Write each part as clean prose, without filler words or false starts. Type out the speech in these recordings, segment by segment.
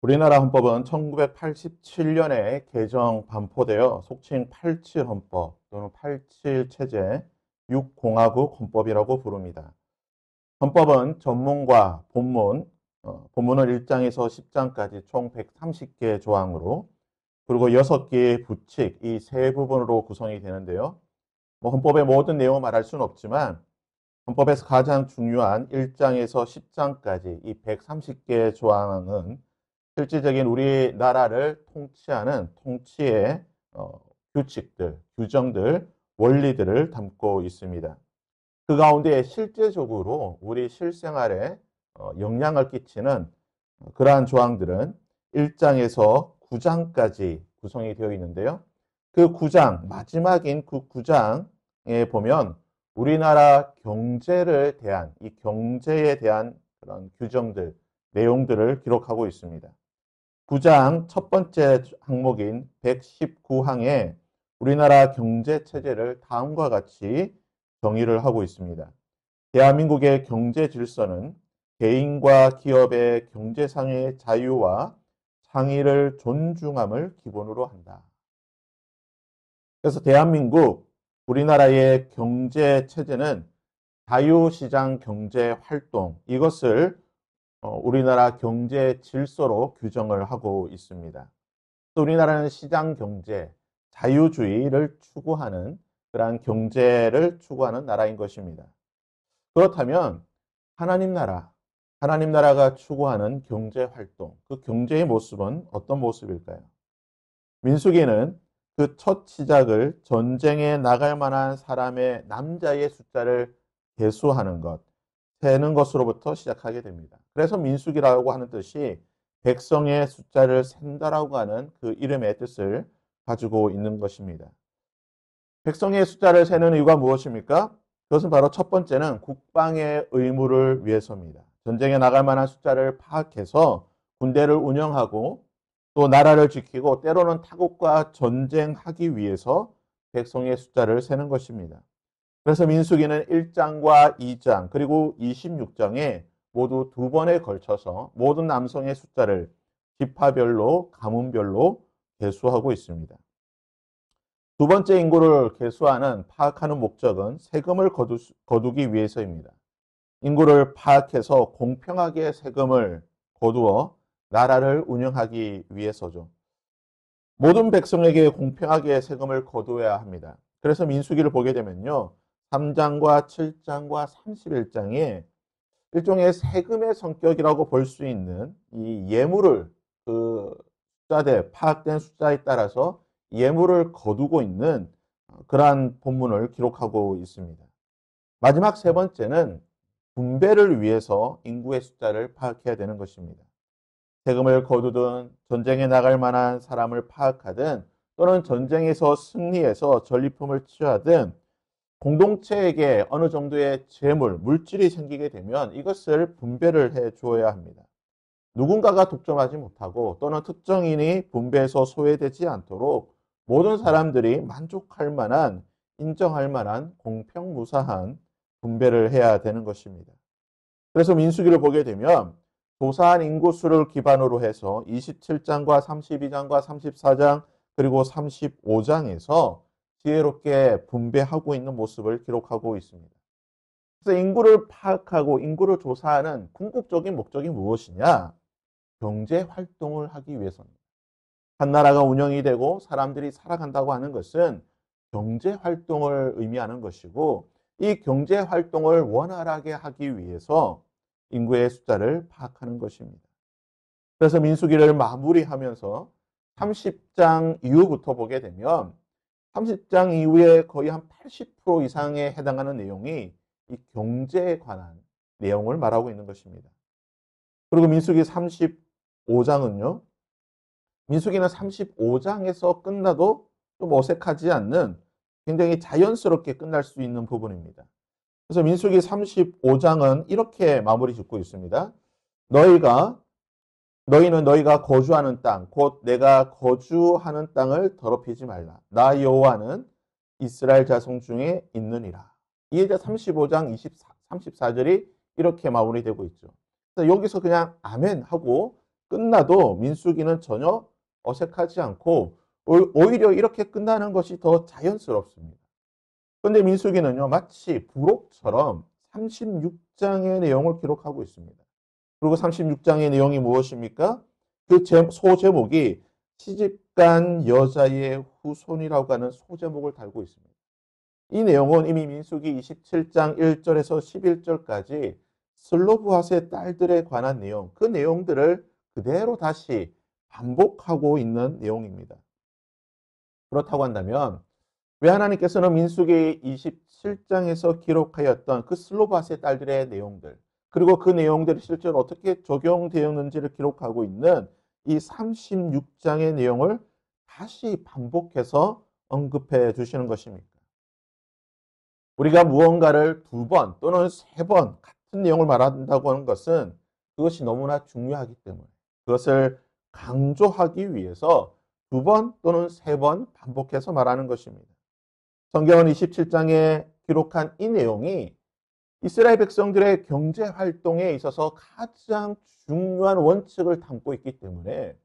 우리나라 헌법은 1987년에 개정 반포되어 속칭 87헌법 또는 87체제 6공화국 헌법이라고 부릅니다. 헌법은 전문과 본문, 본문은 1장에서 10장까지 총 130개 조항으로 그리고 6개의 부칙, 이 세 부분으로 구성이 되는데요. 헌법의 모든 내용을 말할 수는 없지만 헌법에서 가장 중요한 1장에서 10장까지 이 130개 조항은 실질적인 우리나라를 통치하는 통치의 규칙들, 규정들, 원리들을 담고 있습니다. 그 가운데 실제적으로 우리 실생활에 영향을 끼치는 그러한 조항들은 1장에서 9장까지 구성이 되어 있는데요. 그 9장, 마지막인 그 9장에 보면 우리나라 경제를 대한, 이 경제에 대한 그런 규정들, 내용들을 기록하고 있습니다. 9장 첫 번째 항목인 119항에 우리나라 경제 체제를 다음과 같이 정의를 하고 있습니다. 대한민국의 경제 질서는 개인과 기업의 경제상의 자유와 창의를 존중함을 기본으로 한다. 그래서 대한민국, 우리나라의 경제 체제는 자유시장 경제 활동, 이것을 우리나라 경제 질서로 규정을 하고 있습니다. 또 우리나라는 시장 경제, 자유주의를 추구하는 그러한 경제를 추구하는 나라인 것입니다. 그렇다면 하나님 나라가 추구하는 경제 활동, 그 경제의 모습은 어떤 모습일까요? 민수기는 그 첫 시작을 전쟁에 나갈 만한 사람의 남자의 숫자를 계수하는 것, 세는 것으로부터 시작하게 됩니다. 그래서 민수기라고 하는 뜻이 백성의 숫자를 센다라고 하는 그 이름의 뜻을 가지고 있는 것입니다. 백성의 숫자를 세는 이유가 무엇입니까? 그것은 바로 첫 번째는 국방의 의무를 위해서입니다. 전쟁에 나갈 만한 숫자를 파악해서 군대를 운영하고 또 나라를 지키고 때로는 타국과 전쟁하기 위해서 백성의 숫자를 세는 것입니다. 그래서 민수기는 1장과 2장 그리고 26장에 모두 두 번에 걸쳐서 모든 남성의 숫자를 지파별로 가문별로 계수하고 있습니다. 두 번째 인구를 계수하는 파악하는 목적은 세금을 거두기 위해서입니다. 인구를 파악해서 공평하게 세금을 거두어 나라를 운영하기 위해서죠. 모든 백성에게 공평하게 세금을 거두어야 합니다. 그래서 민수기를 보게 되면요. 3장과 7장과 31장에 일종의 세금의 성격이라고 볼 수 있는 이 예물을 그 숫자대, 파악된 숫자에 따라서 예물을 거두고 있는 그러한 본문을 기록하고 있습니다. 마지막 세 번째는 분배를 위해서 인구의 숫자를 파악해야 되는 것입니다. 세금을 거두든 전쟁에 나갈 만한 사람을 파악하든 또는 전쟁에서 승리해서 전리품을 취하든 공동체에게 어느 정도의 재물, 물질이 생기게 되면 이것을 분배를 해 주어야 합니다. 누군가가 독점하지 못하고 또는 특정인이 분배해서 소외되지 않도록 모든 사람들이 만족할 만한, 인정할 만한 공평무사한 분배를 해야 되는 것입니다. 그래서 민수기를 보게 되면 조사한 인구수를 기반으로 해서 27장과 32장과 34장 그리고 35장에서 지혜롭게 분배하고 있는 모습을 기록하고 있습니다. 그래서 인구를 파악하고 인구를 조사하는 궁극적인 목적이 무엇이냐? 경제 활동을 하기 위해서입니다. 한 나라가 운영이 되고 사람들이 살아간다고 하는 것은 경제 활동을 의미하는 것이고 이 경제 활동을 원활하게 하기 위해서 인구의 숫자를 파악하는 것입니다. 그래서 민수기를 마무리하면서 30장 이후부터 보게 되면 30장 이후에 거의 한 80% 이상에 해당하는 내용이 이 경제에 관한 내용을 말하고 있는 것입니다. 그리고 민수기 35장은요. 민수기는 35장에서 끝나도 좀 어색하지 않는 굉장히 자연스럽게 끝날 수 있는 부분입니다. 그래서 민수기 35장은 이렇게 마무리 짓고 있습니다. 너희는 너희가 거주하는 땅, 곧 내가 거주하는 땅을 더럽히지 말라. 나 여호와는 이스라엘 자손 중에 있느니라. 이제 35장 34절이 이렇게 마무리되고 있죠. 그래서 여기서 그냥 아멘 하고 끝나도 민수기는 전혀 어색하지 않고 오히려 이렇게 끝나는 것이 더 자연스럽습니다. 그런데 민수기는요, 마치 부록처럼 36장의 내용을 기록하고 있습니다. 그리고 36장의 내용이 무엇입니까? 그 소제목이 시집간 여자의 후손이라고 하는 소제목을 달고 있습니다. 이 내용은 이미 민수기 27장 1절에서 11절까지 슬로브핫의 딸들에 관한 내용, 그 내용들을 그대로 다시 반복하고 있는 내용입니다. 그렇다고 한다면 왜 하나님께서는 민수기 27장에서 기록하였던 그 슬로브핫의 딸들의 내용들, 그리고 그 내용들이 실제로 어떻게 적용되었는지를 기록하고 있는 이 36장의 내용을 다시 반복해서 언급해 주시는 것입니까? 우리가 무언가를 두 번 또는 세 번 같은 내용을 말한다고 하는 것은 그것이 너무나 중요하기 때문에 그것을 강조하기 위해서 두 번 또는 세 번 반복해서 말하는 것입니다. 성경은 27장에 기록한 이 내용이 이스라엘 백성들의 경제 활동에 있어서 가장 중요한 원칙을 담고 있기 때문에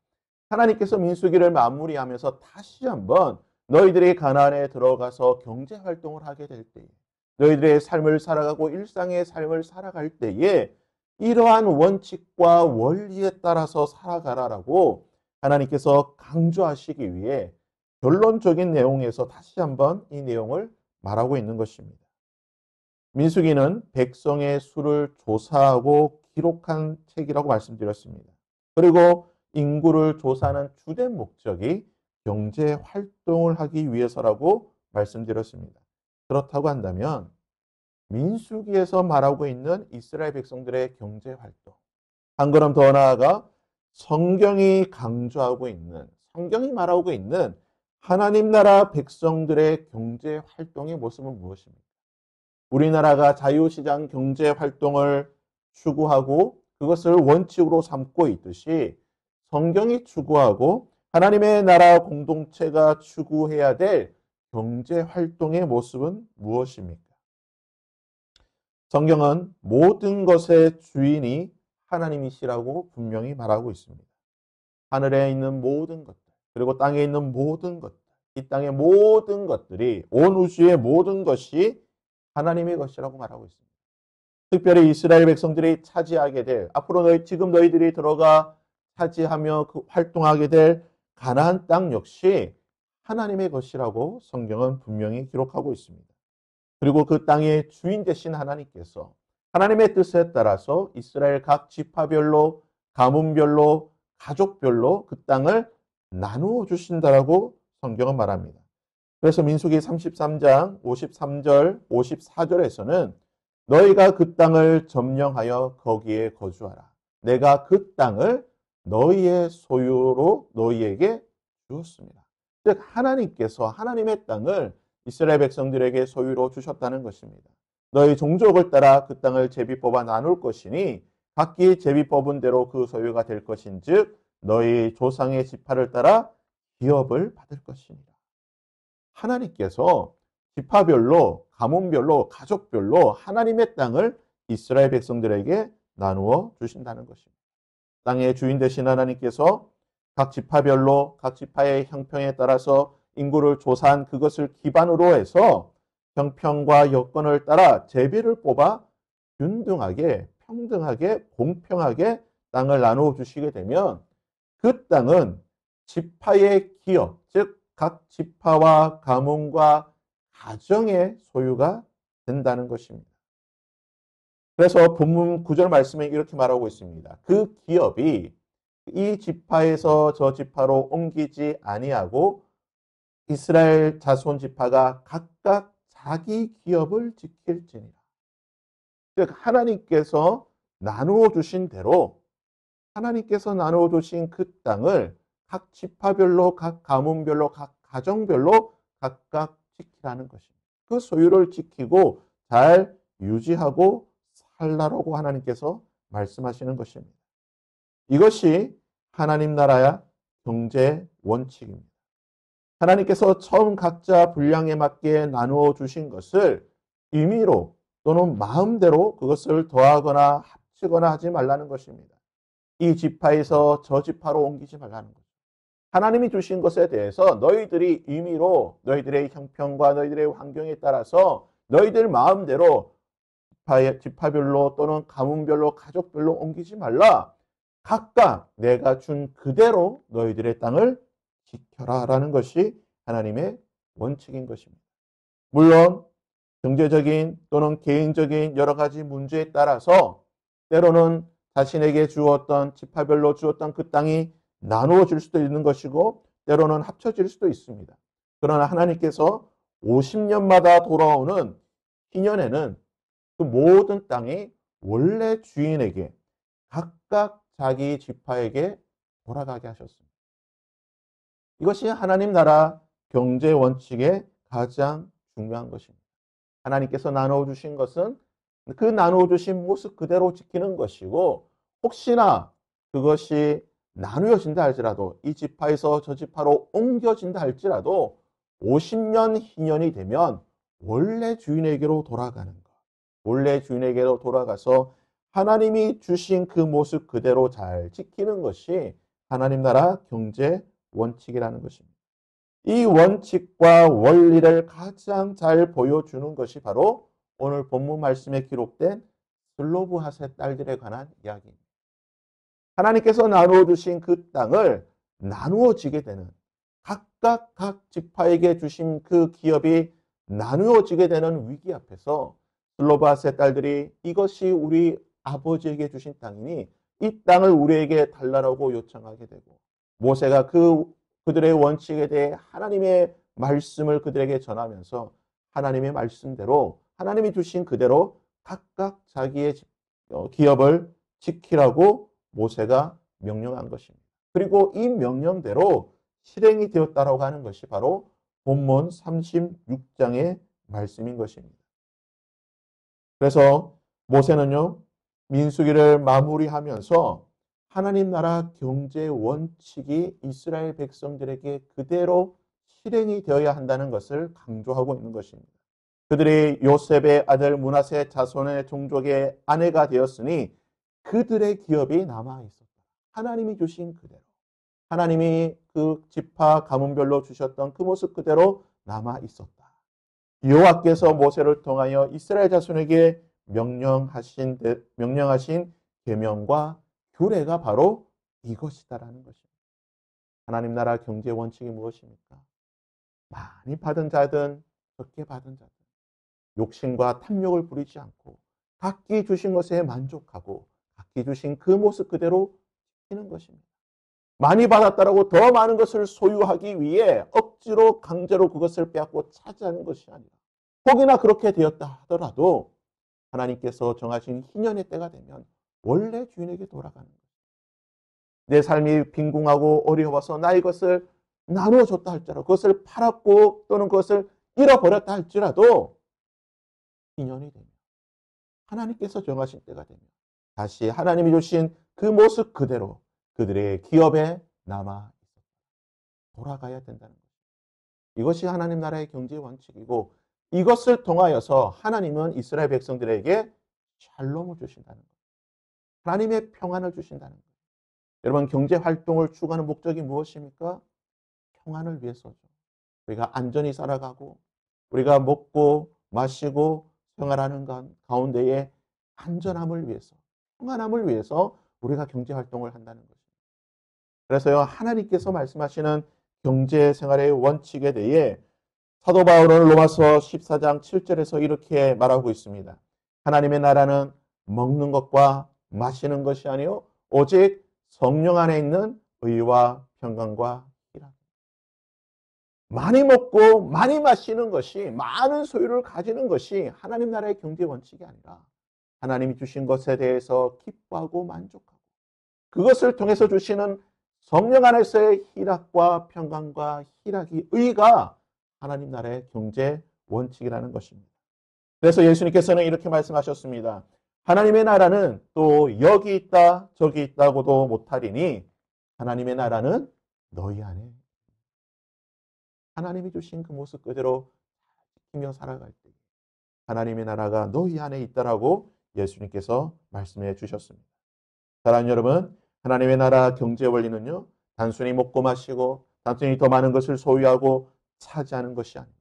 하나님께서 민수기를 마무리하면서 다시 한번 너희들이 가나안에 들어가서 경제 활동을 하게 될 때에 너희들의 삶을 살아가고 일상의 삶을 살아갈 때에 이러한 원칙과 원리에 따라서 살아가라라고 하나님께서 강조하시기 위해 결론적인 내용에서 다시 한번 이 내용을 말하고 있는 것입니다. 민수기는 백성의 수를 조사하고 기록한 책이라고 말씀드렸습니다. 그리고 인구를 조사하는 주된 목적이 경제 활동을 하기 위해서라고 말씀드렸습니다. 그렇다고 한다면 민수기에서 말하고 있는 이스라엘 백성들의 경제 활동, 한 걸음 더 나아가 성경이 강조하고 있는, 성경이 말하고 있는 하나님 나라 백성들의 경제 활동의 모습은 무엇입니까? 우리나라가 자유시장 경제 활동을 추구하고 그것을 원칙으로 삼고 있듯이 성경이 추구하고 하나님의 나라 공동체가 추구해야 될 경제 활동의 모습은 무엇입니까? 성경은 모든 것의 주인이 하나님이시라고 분명히 말하고 있습니다. 하늘에 있는 모든 것들, 그리고 땅에 있는 모든 것들, 이 땅의 모든 것들이, 온 우주의 모든 것이 하나님의 것이라고 말하고 있습니다. 특별히 이스라엘 백성들이 차지하게 될, 앞으로 지금 너희들이 들어가 차지하며 그 활동하게 될 가나안 땅 역시 하나님의 것이라고 성경은 분명히 기록하고 있습니다. 그리고 그 땅의 주인 되신 하나님께서 하나님의 뜻에 따라서 이스라엘 각 지파별로, 가문별로, 가족별로 그 땅을 나누어 주신다라고 성경은 말합니다. 그래서 민수기 33장 53절, 54절에서는 너희가 그 땅을 점령하여 거기에 거주하라. 내가 그 땅을 너희의 소유로 너희에게 주었습니다. 즉 하나님께서 하나님의 땅을 이스라엘 백성들에게 소유로 주셨다는 것입니다. 너희 종족을 따라 그 땅을 제비 뽑아 나눌 것이니 각기 제비 뽑은 대로 그 소유가 될 것인즉 너희 조상의 지파를 따라 기업을 받을 것이니라. 하나님께서 지파별로, 가문별로, 가족별로 하나님의 땅을 이스라엘 백성들에게 나누어 주신다는 것입니다. 땅의 주인 되신 하나님께서 각 지파별로, 각 지파의 형평에 따라서 인구를 조사한 그것을 기반으로 해서 형평과 여건을 따라 제비를 뽑아 균등하게, 평등하게, 공평하게 땅을 나누어 주시게 되면 그 땅은 지파의 기업, 즉 각 지파와 가문과 가정의 소유가 된다는 것입니다. 그래서 본문 9절 말씀에 이렇게 말하고 있습니다. 그 기업이 이 지파에서 저 지파로 옮기지 아니하고 이스라엘 자손 지파가 각각 자기 기업을 지킬지니라. 즉 하나님께서 나누어 주신 대로 하나님께서 나누어 주신 그 땅을 각 지파별로, 각 가문별로, 각 가정별로 각각 지키라는 것입니다. 그 소유를 지키고 잘 유지하고 살라라고 하나님께서 말씀하시는 것입니다. 이것이 하나님 나라의 경제 원칙입니다. 하나님께서 처음 각자 분량에 맞게 나누어 주신 것을 임의로 또는 마음대로 그것을 더하거나 합치거나 하지 말라는 것입니다. 이 지파에서 저 지파로 옮기지 말라는 거죠. 하나님이 주신 것에 대해서 너희들이 임의로 너희들의 형편과 너희들의 환경에 따라서 너희들 마음대로 지파별로 또는 가문별로 가족별로 옮기지 말라. 각각 내가 준 그대로 너희들의 땅을 지켜라라는 것이 하나님의 원칙인 것입니다. 물론 경제적인 또는 개인적인 여러 가지 문제에 따라서 때로는 자신에게 주었던 지파별로 주었던 그 땅이 나누어질 수도 있는 것이고 때로는 합쳐질 수도 있습니다. 그러나 하나님께서 50년마다 돌아오는 희년에는 그 모든 땅이 원래 주인에게 각각 자기 지파에게 돌아가게 하셨습니다. 이것이 하나님 나라 경제 원칙의 가장 중요한 것입니다. 하나님께서 나누어 주신 것은 그 나누어 주신 모습 그대로 지키는 것이고 혹시나 그것이 나누어진다 할지라도 이 지파에서 저 지파로 옮겨진다 할지라도 50년 희년이 되면 원래 주인에게로 돌아가는 것. 원래 주인에게로 돌아가서 하나님이 주신 그 모습 그대로 잘 지키는 것이 하나님 나라 경제 원칙이라는 것입니다. 이 원칙과 원리를 가장 잘 보여주는 것이 바로 오늘 본문 말씀에 기록된 슬로브핫의 딸들에 관한 이야기입니다. 하나님께서 나누어 주신 그 땅을 나누어지게 되는 각각 각 지파에게 주신 그 기업이 나누어지게 되는 위기 앞에서 슬로브핫의 딸들이 이것이 우리 아버지에게 주신 땅이니 이 땅을 우리에게 달라고 요청하게 되고 모세가 그들의 원칙에 대해 하나님의 말씀을 그들에게 전하면서 하나님의 말씀대로 하나님이 주신 그대로 각각 자기의 기업을 지키라고 모세가 명령한 것입니다. 그리고 이 명령대로 실행이 되었다라고 하는 것이 바로 본문 36장의 말씀인 것입니다. 그래서 모세는요, 민수기를 마무리하면서 하나님 나라 경제 원칙이 이스라엘 백성들에게 그대로 실행이 되어야 한다는 것을 강조하고 있는 것입니다. 그들이 요셉의 아들 므낫세 자손의 종족의 아내가 되었으니 그들의 기업이 남아 있었다. 하나님이 주신 그대로. 하나님이 그 지파 가문별로 주셨던 그 모습 그대로 남아 있었다. 여호와께서 모세를 통하여 이스라엘 자손에게 명령하신 계명과 규례가 바로 이것이다라는 것입니다. 하나님 나라 경제 원칙이 무엇입니까? 많이 받은 자든 적게 받은 자든 욕심과 탐욕을 부리지 않고 각기 주신 것에 만족하고 각기 주신 그 모습 그대로 지키는 것입니다. 많이 받았다라고 더 많은 것을 소유하기 위해 억지로 강제로 그것을 빼앗고 차지하는 것이 아니라 혹이나 그렇게 되었다 하더라도 하나님께서 정하신 희년의 때가 되면 원래 주인에게 돌아가는 거예요. 내 삶이 빈궁하고 어려워서 나 이것을 나누어줬다 할지라도 그것을 팔았고 또는 그것을 잃어버렸다 할지라도 희년이 되면 하나님께서 정하신 때가 되면 다시 하나님이 주신 그 모습 그대로 그들의 기업에 남아 돌아가야 된다는 거죠. 이것이 하나님 나라의 경제 원칙이고 이것을 통하여서 하나님은 이스라엘 백성들에게 샬롬을 주신다는 거예요. 하나님의 평안을 주신다는 거예요. 여러분 경제 활동을 추구하는 목적이 무엇입니까? 평안을 위해서죠. 우리가 안전히 살아가고 우리가 먹고 마시고 생활하는 가운데에 안전함을 위해서 평안함을 위해서 우리가 경제 활동을 한다는 것입니다. 그래서요 하나님께서 말씀하시는 경제 생활의 원칙에 대해 사도 바울은 로마서 14장 7절에서 이렇게 말하고 있습니다. 하나님의 나라는 먹는 것과 마시는 것이 아니요 오직 성령 안에 있는 의와 평강과 희락. 많이 먹고 많이 마시는 것이 많은 소유를 가지는 것이 하나님 나라의 경제 원칙이 아니라 하나님이 주신 것에 대해서 기뻐하고 만족하고 그것을 통해서 주시는 성령 안에서의 희락과 평강과 희락이 의가 하나님 나라의 경제 원칙이라는 것입니다. 그래서 예수님께서는 이렇게 말씀하셨습니다. 하나님의 나라는 또 여기 있다 저기 있다고도 못하리니 하나님의 나라는 너희 안에 하나님이 주신 그 모습 그대로 지키며 살아갈 때 하나님의 나라가 너희 안에 있다라고 예수님께서 말씀해 주셨습니다. 사랑하는 여러분, 하나님의 나라 경제 원리는요, 단순히 먹고 마시고 단순히 더 많은 것을 소유하고 차지하는 것이 아닙니다.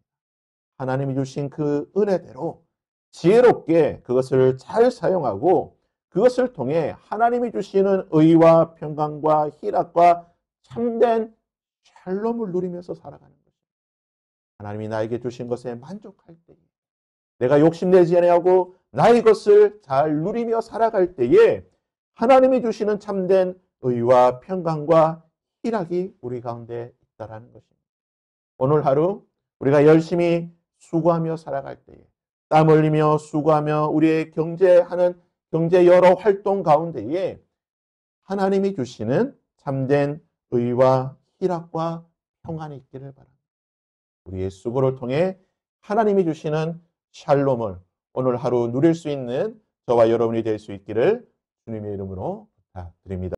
하나님이 주신 그 은혜대로 지혜롭게 그것을 잘 사용하고 그것을 통해 하나님이 주시는 의와 평강과 희락과 참된 샬롬을 누리면서 살아가는 것입니다. 하나님이 나에게 주신 것에 만족할 때에, 내가 욕심내지 아니하고 나의 것을 잘 누리며 살아갈 때에 하나님이 주시는 참된 의와 평강과 희락이 우리 가운데 있다라는 것입니다. 오늘 하루 우리가 열심히 수고하며 살아갈 때에, 땀 흘리며 수고하며 우리의 경제 여러 활동 가운데에 하나님이 주시는 참된 의와 희락과 평안이 있기를 바랍니다. 우리의 수고를 통해 하나님이 주시는 샬롬을 오늘 하루 누릴 수 있는 저와 여러분이 될 수 있기를 주님의 이름으로 부탁드립니다.